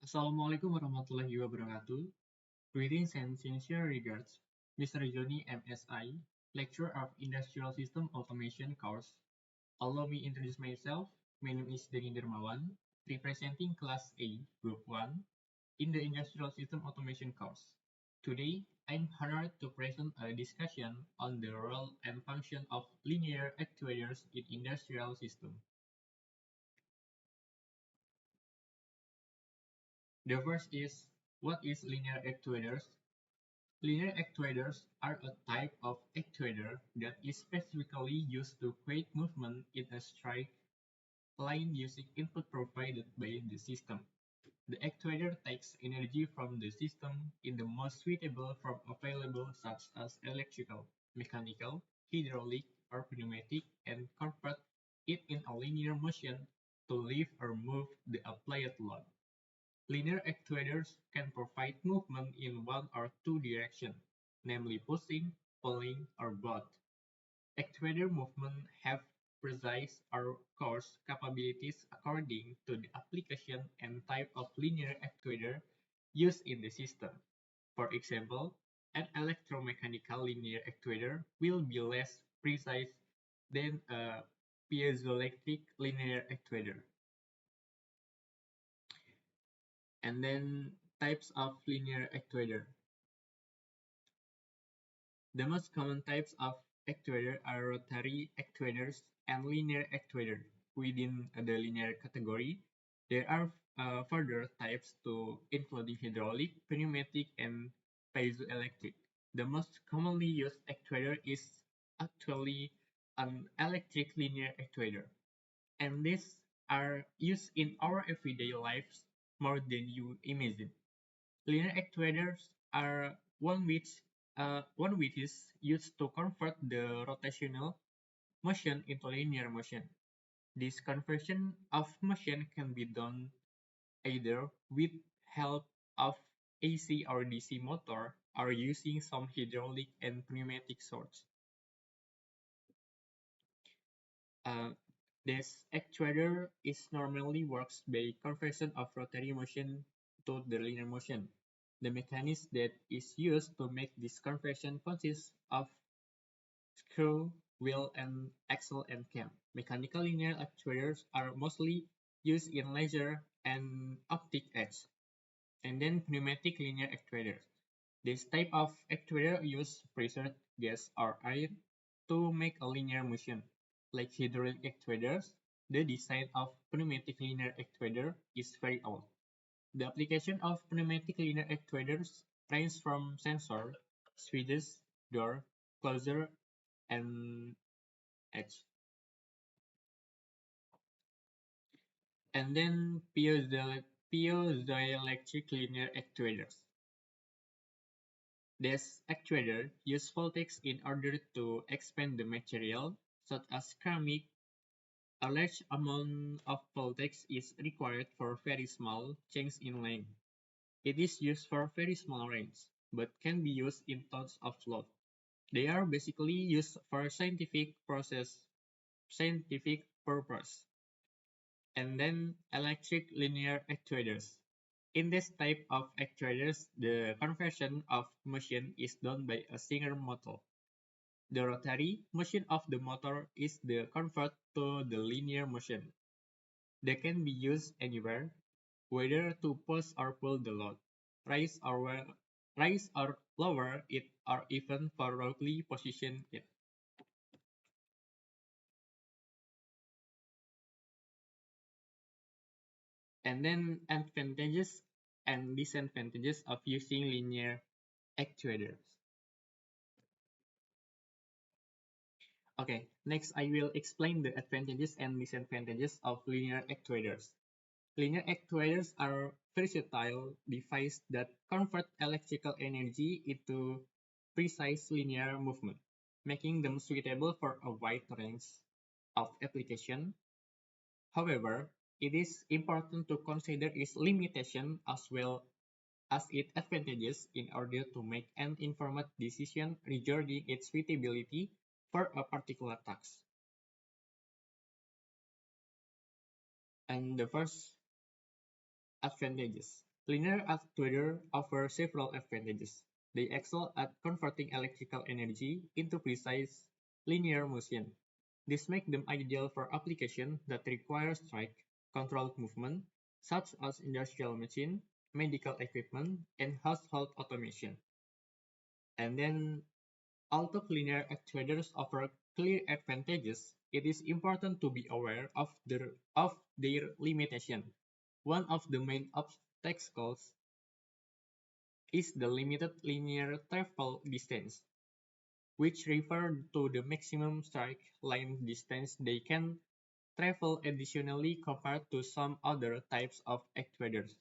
Assalamualaikum warahmatullahi wabarakatuh. Greetings and sincere regards, Mr. Johnny MSI, Lecturer of Industrial System Automation course. Allow me introduce myself. My name is Denny Dermawan, representing Class A, Group 1, in the Industrial System Automation course. Today, I'm honored to present a discussion on the role and function of linear actuators in industrial system. The first is, what is linear actuators? Linear actuators are a type of actuator that is specifically used to create movement in a straight line using input provided by the system. The actuator takes energy from the system in the most suitable form available such as electrical, mechanical, hydraulic, or pneumatic and convert it in a linear motion to lift or move the applied load. Linear actuators can provide movement in one or two directions, namely pushing, pulling, or both. Actuator movements have precise or coarse capabilities according to the application and type of linear actuator used in the system. For example, an electromechanical linear actuator will be less precise than a piezoelectric linear actuator. And then types of linear actuator. The most common types of actuator are rotary actuators and linear actuators. Within the linear category, there are further types to including hydraulic, pneumatic, and piezoelectric. The most commonly used actuator is actually an electric linear actuator, and these are used in our everyday lives more than you imagine. Linear actuators are one which is used to convert the rotational motion into linear motion. This conversion of motion can be done either with help of AC or DC motor or using some hydraulic and pneumatic sorts. Uh, this actuator is normally works by conversion of rotary motion to the linear motion. The mechanism that is used to make this conversion consists of screw, wheel, and axle and cam. Mechanical linear actuators are mostly used in laser and optic edge. And then pneumatic linear actuators. This type of actuator use pressure, gas, or air to make a linear motion. Like hydraulic actuators, the design of pneumatic linear actuator is very old. The application of pneumatic linear actuators range from sensor, switches, door, closer, and edge. And then piezoelectric linear actuators. This actuator use voltage in order to expand the material, such as ceramic. A large amount of voltage is required for very small change in length. It is used for very small range, but can be used in tons of load. They are basically used for scientific purpose. And then electric linear actuators. In this type of actuators, the conversion of motion is done by a single motor. The rotary motion of the motor is the convert to the linear motion. They can be used anywhere, whether to push or pull the load, raise or lower it, or even forwardly position it. And then advantages and disadvantages of using linear actuators. Okay, next I will explain the advantages and disadvantages of linear actuators. Linear actuators are versatile devices that convert electrical energy into precise linear movement, making them suitable for a wide range of application. However, it is important to consider its limitation as well as its advantages in order to make an informed decision regarding its suitability for a particular task. And the first advantages. Linear actuators offer several advantages. They excel at converting electrical energy into precise linear motion. This makes them ideal for applications that require strict, controlled movement, such as industrial machines, medical equipment, and household automation. And then, although linear actuators offer clear advantages, it is important to be aware of their limitation. One of the main obstacles is the limited linear travel distance, which refers to the maximum straight line distance they can travel additionally compared to some other types of actuators.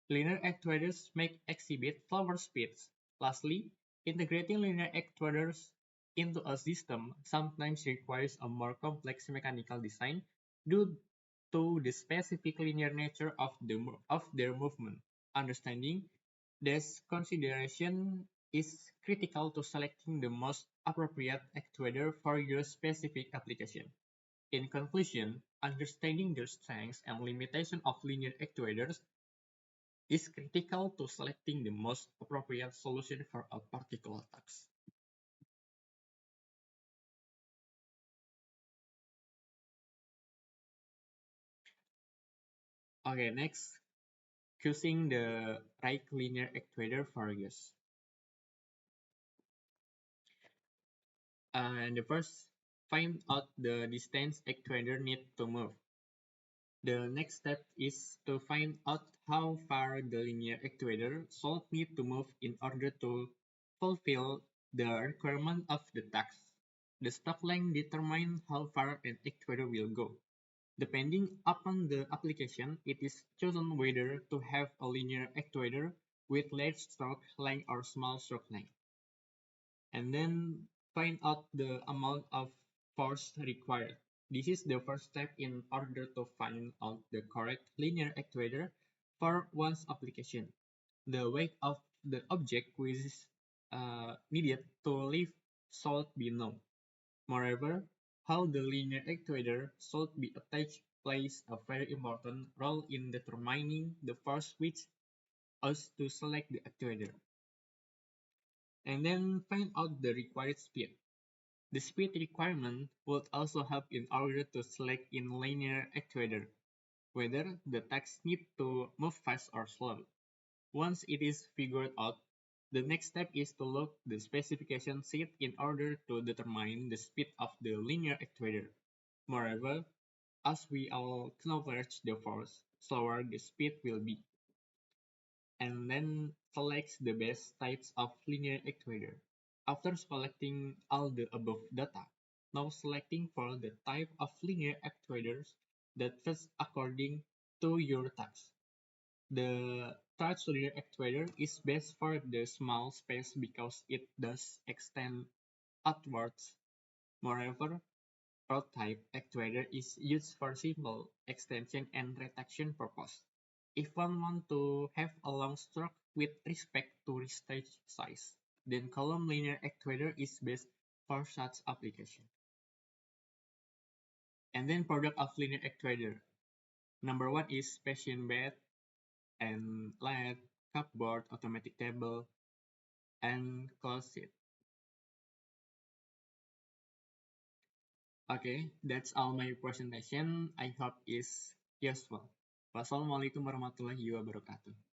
Linear actuators may exhibit slower speeds. Lastly, integrating linear actuators into a system sometimes requires a more complex mechanical design due to the specific linear nature of their movement. Understanding this consideration is critical to selecting the most appropriate actuator for your specific application. In conclusion, understanding the strengths and limitations of linear actuators is critical to selecting the most appropriate solution for a particular task. Okay, next, choosing the right linear actuator for use. And the first, find out the distance actuator need to move. The next step is to find out how far the linear actuator should need to move in order to fulfill the requirement of the task. The stroke length determines how far an actuator will go. Depending upon the application, it is chosen whether to have a linear actuator with large stroke length or small stroke length. And then find out the amount of force required. This is the first step in order to find out the correct linear actuator for one's application. The weight of the object which is needed to lift should be known. Moreover, how the linear actuator should be attached plays a very important role in determining the force which us to select the actuator. And then find out the required speed. The speed requirement would also help in order to select in linear actuator whether the text need to move fast or slow. Once it is figured out, the next step is to look the specification sheet in order to determine the speed of the linear actuator. Moreover, as we all acknowledge the force, slower the speed will be. And then select the best types of linear actuator. After selecting all the above data, now selecting for the type of linear actuators that fits according to your task. The touch linear actuator is best for the small space because it does extend outwards. Moreover, rod type actuator is used for simple extension and retraction purpose. If one wants to have a long stroke with respect to stage size, then column linear actuator is best for such application. And then product of linear actuator. Number one is patient bed and light, cupboard, automatic table, and closet. Okay, that's all my presentation. I hope is useful. Wassalamualaikum warahmatullahi wabarakatuh.